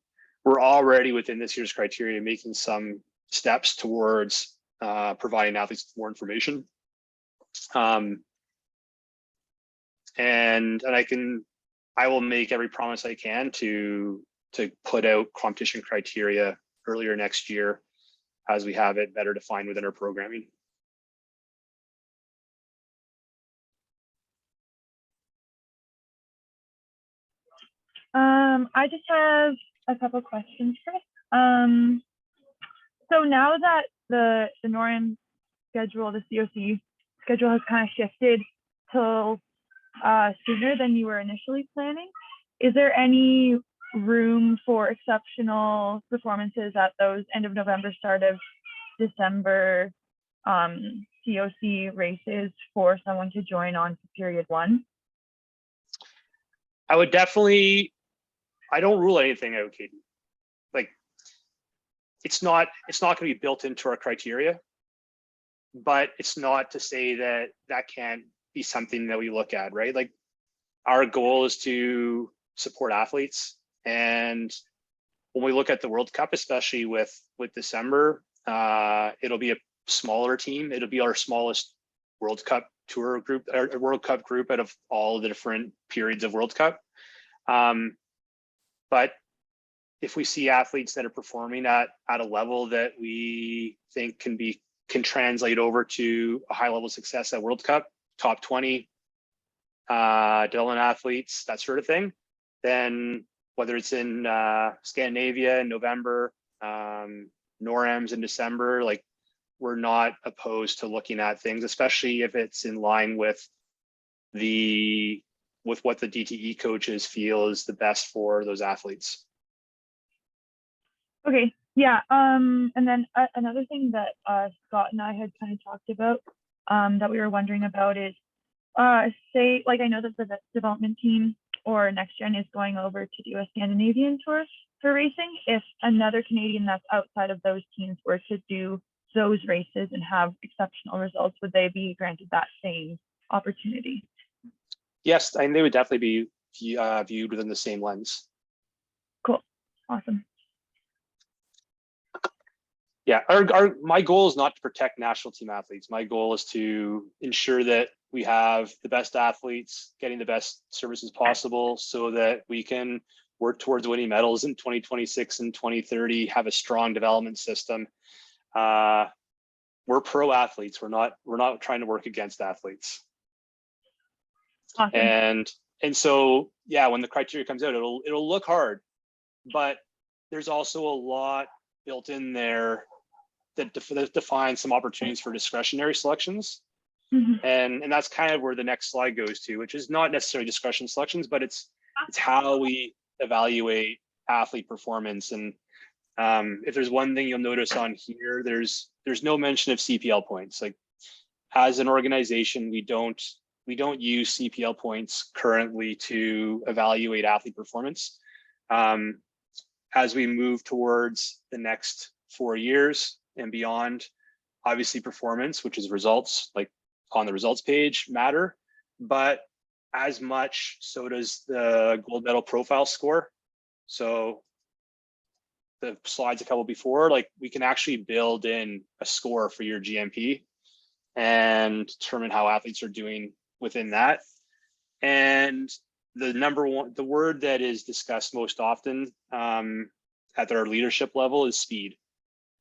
D: we're already within this year's criteria making some steps towards providing athletes with more information. And I will make every promise I can to put out competition criteria earlier next year as we have it better defined within our programming.
C: I just have a couple questions, Chris. So now that the NORAM schedule, the COC schedule has kind of shifted till sooner than you were initially planning, is there any room for exceptional performances at those end of November, start of December COC races for someone to join on to period 1?
D: I would definitely, I don't rule anything out, Katie. Like, it's not going to be built into our criteria, but it's not to say that that can't be something that we look at, right? Like our goal is to support athletes, and when we look at the World Cup, especially with December, it'll be a smaller team. It'll be our smallest World Cup tour group, or World Cup group out of all the different periods of World Cup. But if we see athletes that are performing at a level that we think can translate over to a high level of success at World Cup, top 20, Dylan athletes, that sort of thing, then whether it's in Scandinavia in November, NORAMs in December, like we're not opposed to looking at things, especially if it's in line with what the DTE coaches feel is the best for those athletes.
C: Okay, yeah. And then another thing that Scott and I had kind of talked about that we were wondering about is, say, like I know that the development team or next gen is going over to do a Scandinavian tour for racing. If another Canadian that's outside of those teams were to do those races and have exceptional results, would they be granted that same opportunity?
D: Yes, and they would definitely be viewed within the same lens.
C: Cool, awesome.
D: Yeah, my goal is not to protect national team athletes. My goal is to ensure that we have the best athletes getting the best services possible so that we can work towards winning medals in 2026 and 2030, have a strong development system. We're pro athletes. We're not trying to work against athletes.
C: Awesome.
D: And so, yeah, when the criteria comes out, it'll look hard, but there's also a lot built in there that defines some opportunities for discretionary selections.
C: Mm-hmm.
D: And that's kind of where the next slide goes to, which is not necessarily discretion selections, but it's how we evaluate athlete performance. And if there's one thing you'll notice on here, there's no mention of CPL points. Like as an organization, we don't use CPL points currently to evaluate athlete performance. As we move towards the next 4 years and beyond, obviously performance, which is results, like on the results page, matter, but as much so does the gold medal profile score. So the slides a couple before, like we can actually build in a score for your GMP and determine how athletes are doing within that. And the word that is discussed most often at our leadership level is speed.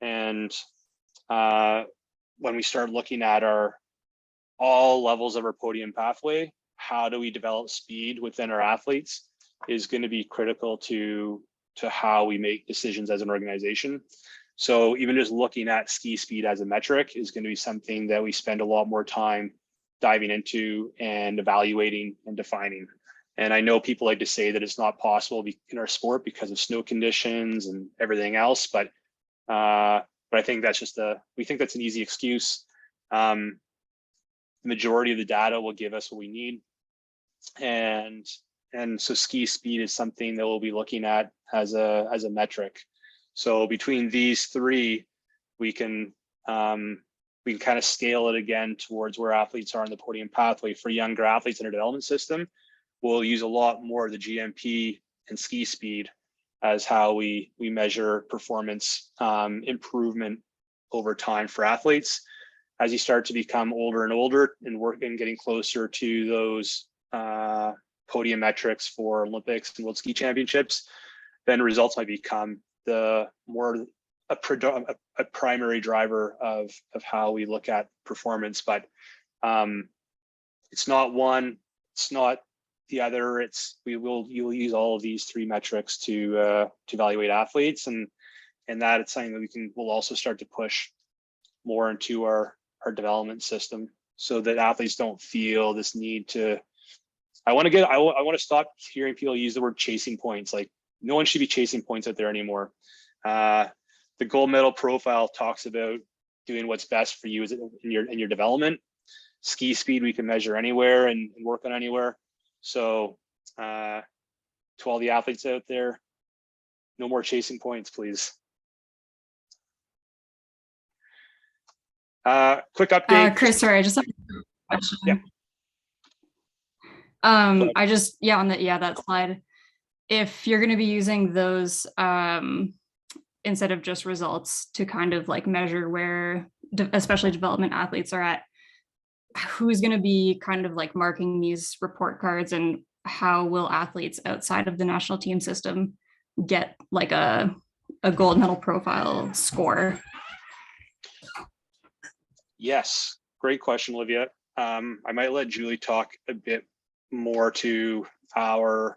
D: And when we start looking at all levels of our podium pathway, how do we develop speed within our athletes is going to be critical to how we make decisions as an organization. So even just looking at ski speed as a metric is going to be something that we spend a lot more time diving into and evaluating and defining. And I know people like to say that it's not possible in our sport because of snow conditions and everything else, but I think that's we think that's an easy excuse. The majority of the data will give us what we need. And so ski speed is something that we'll be looking at as a metric. So between these three, we can kind of scale it again towards where athletes are on the podium pathway. For younger athletes in our development system, we'll use a lot more of the GMP and ski speed as how we measure performance improvement over time for athletes. As you start to become older and older and getting closer to those podium metrics for Olympics and World Ski Championships, then results might become a primary driver of how we look at performance. But it's not one, it's not the other. You'll use all of these three metrics to evaluate athletes, and that it's something that we'll also start to push more into our development system, so that athletes don't feel this need to. I want to stop hearing people use the word chasing points. Like no one should be chasing points out there anymore. The gold medal profile talks about doing what's best for you in your development. Ski speed we can measure anywhere and work on anywhere. So to all the athletes out there, no more chasing points, please. Quick update.
G: Chris, sorry, I just have a question.
D: Yeah.
G: I just, on that slide, if you're going to be using those instead of just results to kind of like measure where especially development athletes are at, who's going to be kind of like marking these report cards, and how will athletes outside of the national team system get like a gold medal profile score?
D: Yes, great question, Olivia. I might let Julie talk a bit more to our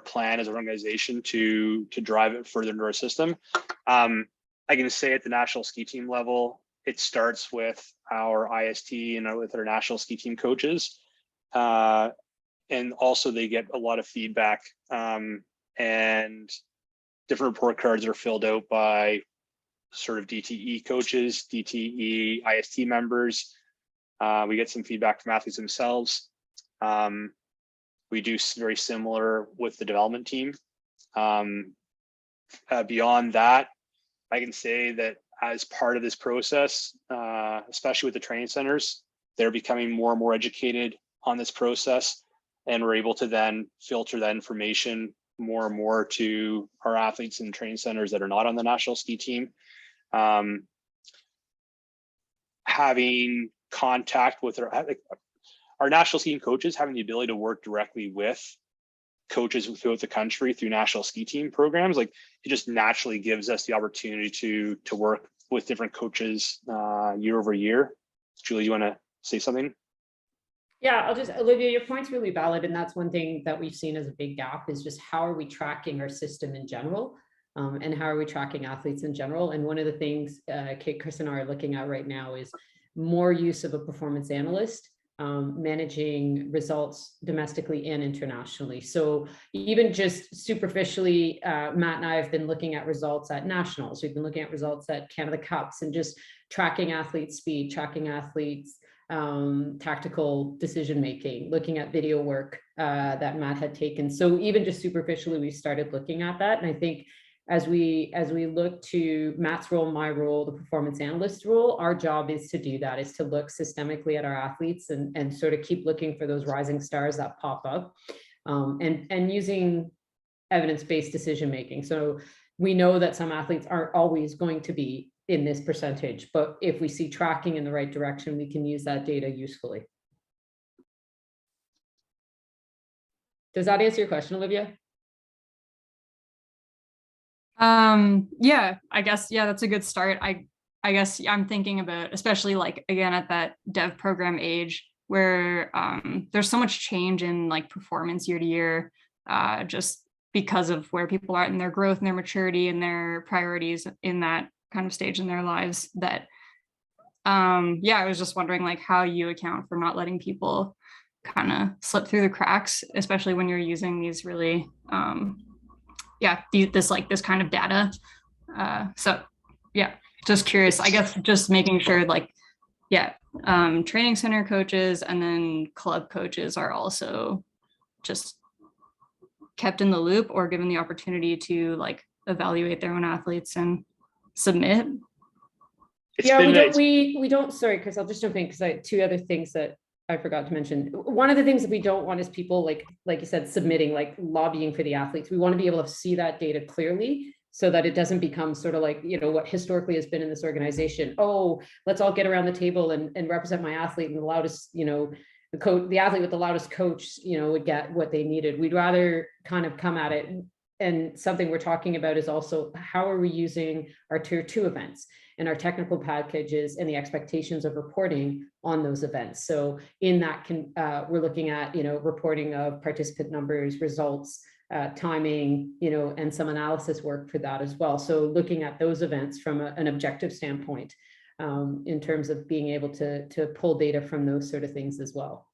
D: plan as an organization to drive it further into our system. I can say at the national ski team level, it starts with our IST and with our national ski team coaches. And also they get a lot of feedback, and different report cards are filled out by sort of DTE coaches, DTE IST members. We get some feedback from athletes themselves. We do very similar with the development team. Beyond that, I can say that as part of this process, especially with the training centers, they're becoming more and more educated on this process, and we're able to then filter that information more and more to our athletes in training centers that are not on the national ski team. Having contact with our national skiing coaches, having the ability to work directly with coaches throughout the country through national ski team programs, like it just naturally gives us the opportunity to work with different coaches year over year. Julie, you want to say something?
B: Yeah, Olivia, your point's really valid. And that's one thing that we've seen as a big gap, is just how are we tracking our system in general? And how are we tracking athletes in general? And one of the things Kate, Chris, and I are looking at right now is more use of a performance analyst managing results domestically and internationally. So even just superficially, Matt and I have been looking at results at nationals. We've been looking at results at Canada Cups, and just tracking athletes' speed, tracking athletes' tactical decision making, looking at video work that Matt had taken. So even just superficially, we started looking at that. And I think as we look to Matt's role, my role, the performance analyst role, our job is to do that, is to look systemically at our athletes and sort of keep looking for those rising stars that pop up, and using evidence-based decision making. So we know that some athletes aren't always going to be in this percentage, but if we see tracking in the right direction, we can use that data usefully. Does that answer your question, Olivia?
G: Yeah, I guess, that's a good start. I guess I'm thinking about, especially like, again, at that dev program age where there's so much change in like performance year to year, just because of where people are in their growth and their maturity and their priorities in that kind of stage in their lives, that I was just wondering like how you account for not letting people kind of slip through the cracks, especially when you're using these really this kind of data. So just curious, I guess, just making sure like training center coaches and then club coaches are also just kept in the loop or given the opportunity to like evaluate their own athletes and submit.
B: We don't, sorry, Chris, I'll just jump in because I had two other things that I forgot to mention. One of the things that we don't want is people like you said, submitting, like lobbying for the athletes. We want to be able to see that data clearly so that it doesn't become sort of like, what historically has been in this organization. Oh, let's all get around the table and represent my athlete, and the loudest, the athlete with the loudest coach, would get what they needed. We'd rather kind of come at it. And something we're talking about is also how are we using our tier 2 events and our technical packages and the expectations of reporting on those events. So in that, we're looking at, reporting of participant numbers, results, timing, and some analysis work for that as well. So looking at those events from an objective standpoint, in terms of being able to pull data from those sort of things as well.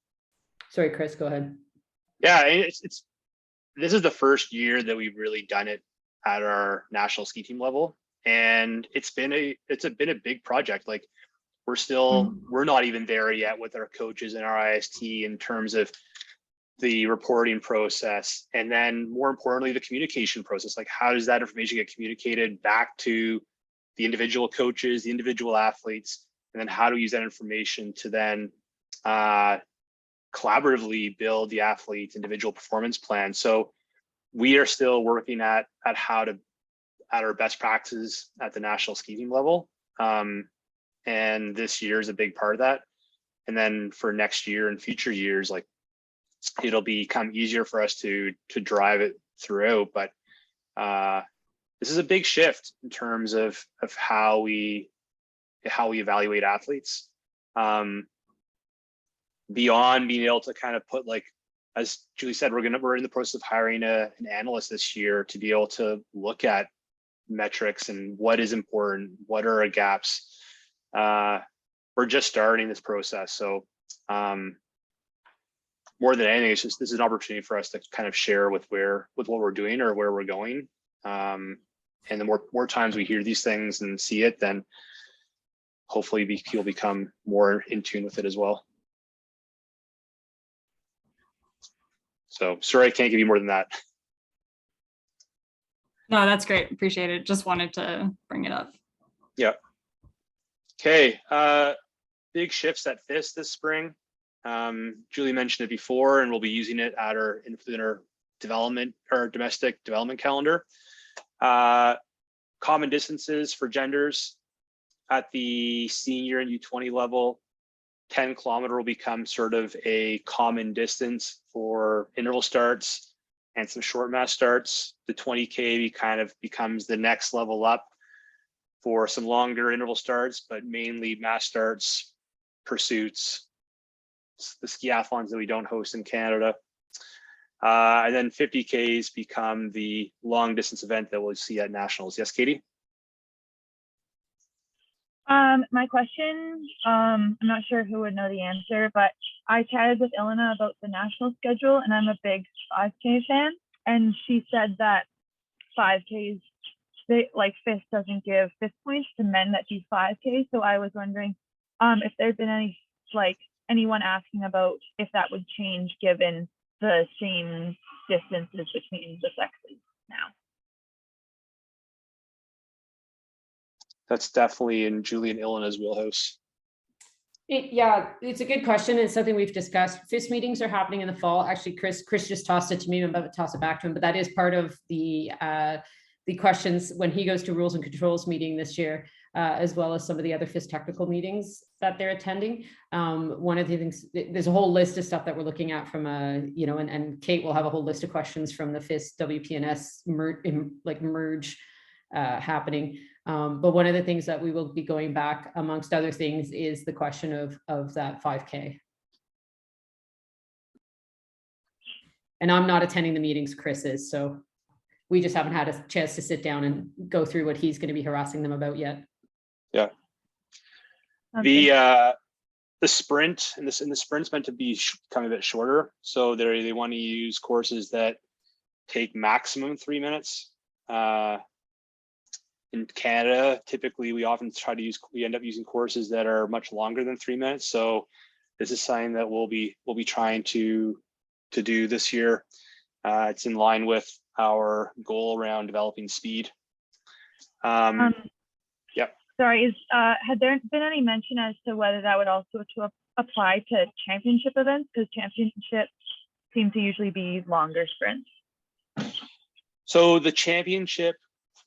B: Sorry, Chris, go ahead.
D: Yeah, this is the first year that we've really done it at our national ski team level, and it's been a big project. Like we're not even there yet with our coaches and our IST in terms of the reporting process, and then more importantly, the communication process. Like how does that information get communicated back to the individual coaches, the individual athletes, and then how do we use that information to then collaboratively build the athlete's individual performance plan. So we are still working at how to at our best practices at the national ski team level, and this year is a big part of that. And then for next year and future years, like, it'll become easier for us to drive it throughout. But this is a big shift in terms of how we evaluate athletes. Beyond being able to kind of put, like, as Julie said, we're in the process of hiring an analyst this year to be able to look at metrics and what is important, what are our gaps. We're just starting this process, so more than anything, it's just this is an opportunity for us to kind of share with what we're doing or where we're going. And the more times we hear these things and see it, then hopefully people become more in tune with it as well. So sorry, I can't give you more than that.
G: No, that's great. Appreciate it. Just wanted to bring it up.
D: Yeah. Okay. Big shifts at FIS this spring. Julie mentioned it before, and we'll be using it at our development or domestic development calendar. Common distances for genders at the senior and U20 level. 10 kilometer will become sort of a common distance for interval starts and some short mass starts. The 20K kind of becomes the next level up for some longer interval starts, but mainly mass starts, pursuits, the skiathlons that we don't host in Canada. And then 50Ks become the long distance event that we'll see at nationals. Yes, Katie?
C: My question, I'm not sure who would know the answer, but I chatted with Ilona about the national schedule, and I'm a big 5K fan. And she said that 5Ks, FIS doesn't give FIS points to men that do 5K. So I was wondering if there's been anyone asking about if that would change given the same distances between the sexes now.
D: That's definitely in Julie and Ilona's wheelhouse.
B: Yeah, it's a good question. It's something we've discussed. FIS meetings are happening in the fall. Actually, Chris just tossed it to me. I'm about to toss it back to him, but that is part of the questions when he goes to rules and controls meeting this year, as well as some of the other FIS technical meetings that they're attending. One of the things, there's a whole list of stuff that we're looking at from and Kate will have a whole list of questions from the FIS WPNS merge happening. But one of the things that we will be going back, amongst other things, is the question of that 5K. And I'm not attending the meetings, Chris is, so we just haven't had a chance to sit down and go through what he's going to be harassing them about yet.
D: Yeah. Okay. The sprint and the sprint's meant to be kind of a bit shorter, so they want to use courses that take maximum 3 minutes. In Canada, typically we end up using courses that are much longer than 3 minutes. So this is something that we'll be trying to do this year. It's in line with our goal around developing speed. Yeah.
C: Sorry, had there been any mention as to whether that would also apply to championship events? Because championships seem to usually be longer sprints.
D: So the championship,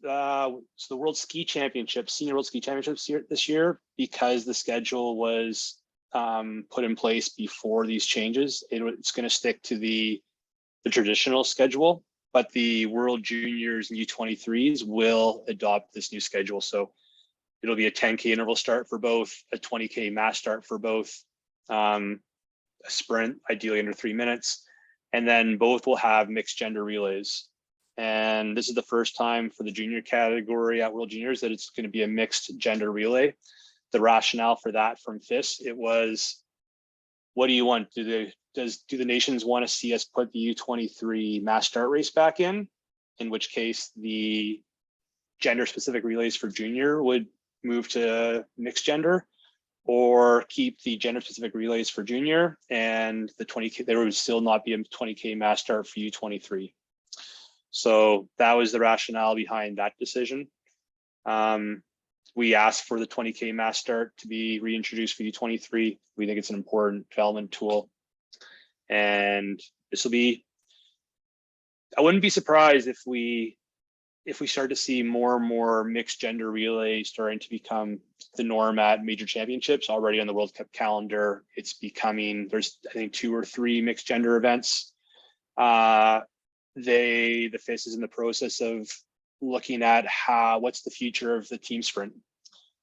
D: so the World Ski Championships, Senior World Ski Championships this year, because the schedule was put in place before these changes, it's going to stick to the traditional schedule, but the World Juniors and U23s will adopt this new schedule. So it'll be a 10K interval start for both, a 20K mass start for both, a sprint, ideally under 3 minutes, and then both will have mixed gender relays. And this is the first time for the junior category at World Juniors that it's going to be a mixed gender relay. The rationale for that from FIS, it was, what do you want? Do the nations want to see us put the U23 mass start race back in which case the gender specific relays for junior would move to mixed gender, or keep the gender specific relays for junior and the 20K, there would still not be a 20K mass start for U23. So that was the rationale behind that decision. We asked for the 20K mass start to be reintroduced for U23. We think it's an important development tool. And this will be, I wouldn't be surprised if we start to see more and more mixed gender relays starting to become the norm at major championships. Already on the World Cup calendar, it's becoming, there's I think 2 or 3 mixed gender events. The FIS is in the process of looking at what's the future of the team sprint.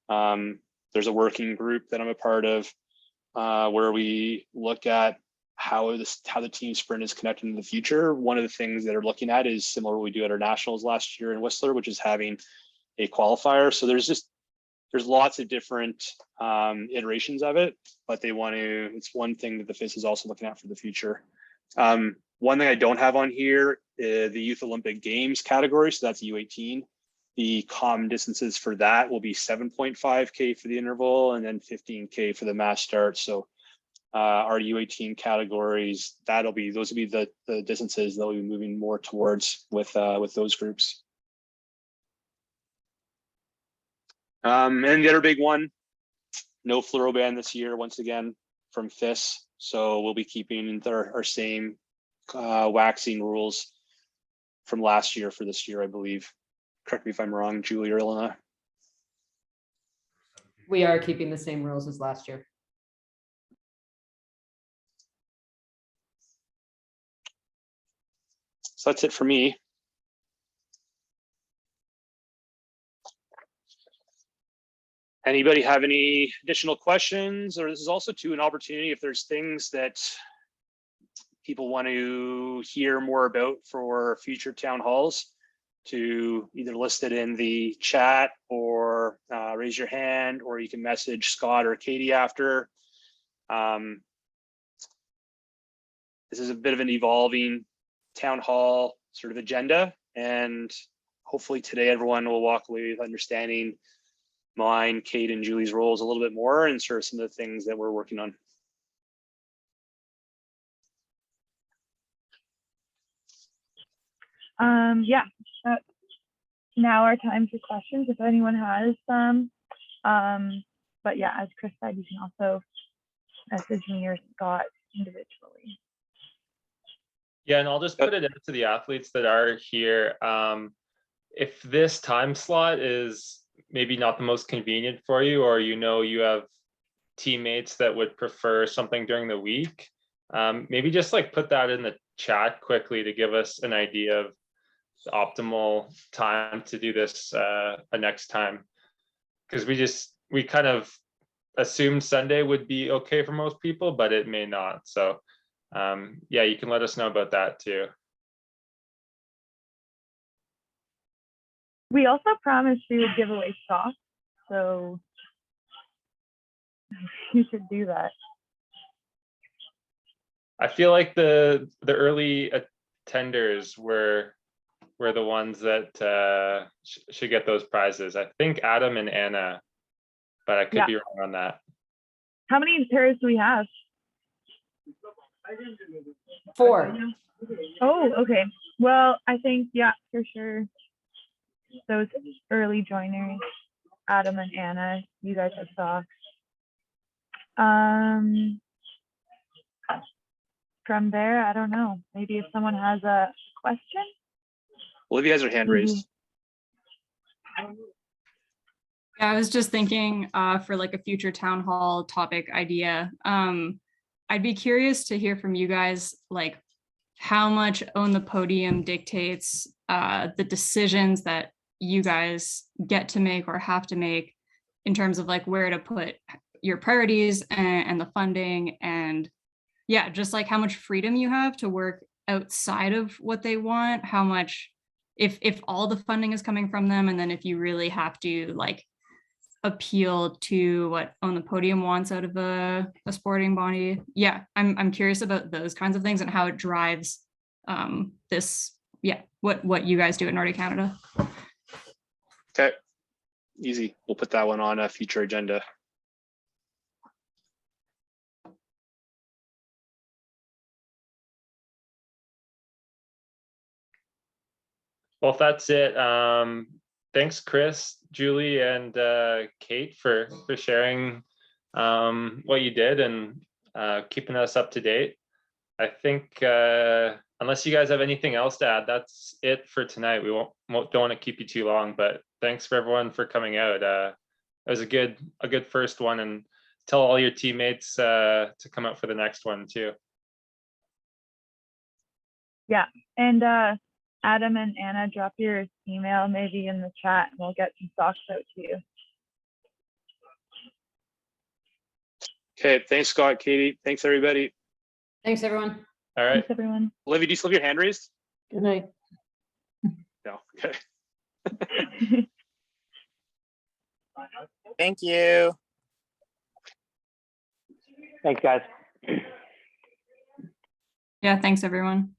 D: There's a working group that I'm a part of where we look at how the team sprint is connected in the future. One of the things that they're looking at is similar to what we do at our nationals last year in Whistler, which is having a qualifier. So there's lots of different iterations of it, but it's one thing that the FIS is also looking at for the future. One thing I don't have on here, the Youth Olympic Games category, so that's U18. The common distances for that will be 7.5K for the interval and then 15K for the mass start. So our U18 categories, those will be the distances that we'll be moving more towards with those groups. And the other big one, no fluoro ban this year, once again, from FIS. So we'll be keeping our same waxing rules from last year for this year, I believe. Correct me if I'm wrong, Julie or Elena.
B: We are keeping the same rules as last year.
D: So that's it for me. Anybody have any additional questions? Or this is also an opportunity if there's things that people want to hear more about for future town halls, to either list it in the chat or raise your hand, or you can message Scott or Katie after. This is a bit of an evolving town hall sort of agenda, and hopefully today everyone will walk away with understanding mine, Kate, and Julie's roles a little bit more, and sort of some of the things that we're working on.
C: Yeah, now our time for questions if anyone has some. But yeah, as Chris said, you can also message me or Scott individually.
E: Yeah, and I'll just put it into the athletes that are here. If this time slot is maybe not the most convenient for you, or you have teammates that would prefer something during the week, maybe just like put that in the chat quickly to give us an idea of the optimal time to do this next time. Because we kind of assumed Sunday would be okay for most people, but it may not. So yeah, you can let us know about that too.
C: We also promised we would give away socks, so you should do that.
E: I feel like the early attenders were the ones that should get those prizes. I think Adam and Anna, but I could be wrong on that.
C: How many pairs do we have?
B: 4.
C: Oh, okay. Well, I think, yeah, for sure. Those early joiners, Adam and Anna, you guys have socks. From there, I don't know. Maybe if someone has a question.
D: Olivia has her hand raised.
G: Yeah, I was just thinking for like a future town hall topic idea. I'd be curious to hear from you guys, like how much Own the Podium dictates the decisions that you guys get to make or have to make in terms of like where to put your priorities and the funding, and yeah, just like how much freedom you have to work outside of what they want, how much, if all the funding is coming from them, and then if you really have to like appeal to what Own the Podium wants out of a sporting body. Yeah, I'm curious about those kinds of things and how it drives this, yeah, what you guys do at Nordic Canada.
D: Okay, easy. We'll put that one on a future agenda.
E: Well, if that's it, thanks, Chris, Julie, and Kate for sharing what you did and keeping us up to date. I think unless you guys have anything else to add, that's it for tonight. We don't want to keep you too long, but thanks for everyone for coming out. It was a good first one, and tell all your teammates to come out for the next one too.
C: Yeah, and Adam and Anna, drop your email maybe in the chat, and we'll get some socks out to you.
D: Okay, thanks, Scott, Katie. Thanks, everybody.
B: Thanks, everyone.
E: All right.
C: Thanks, everyone.
D: Olivia, do you still have your hand raised?
F: Good night.
D: No. Okay.
A: Thank you.
H: Thanks, guys.
G: Yeah, thanks everyone.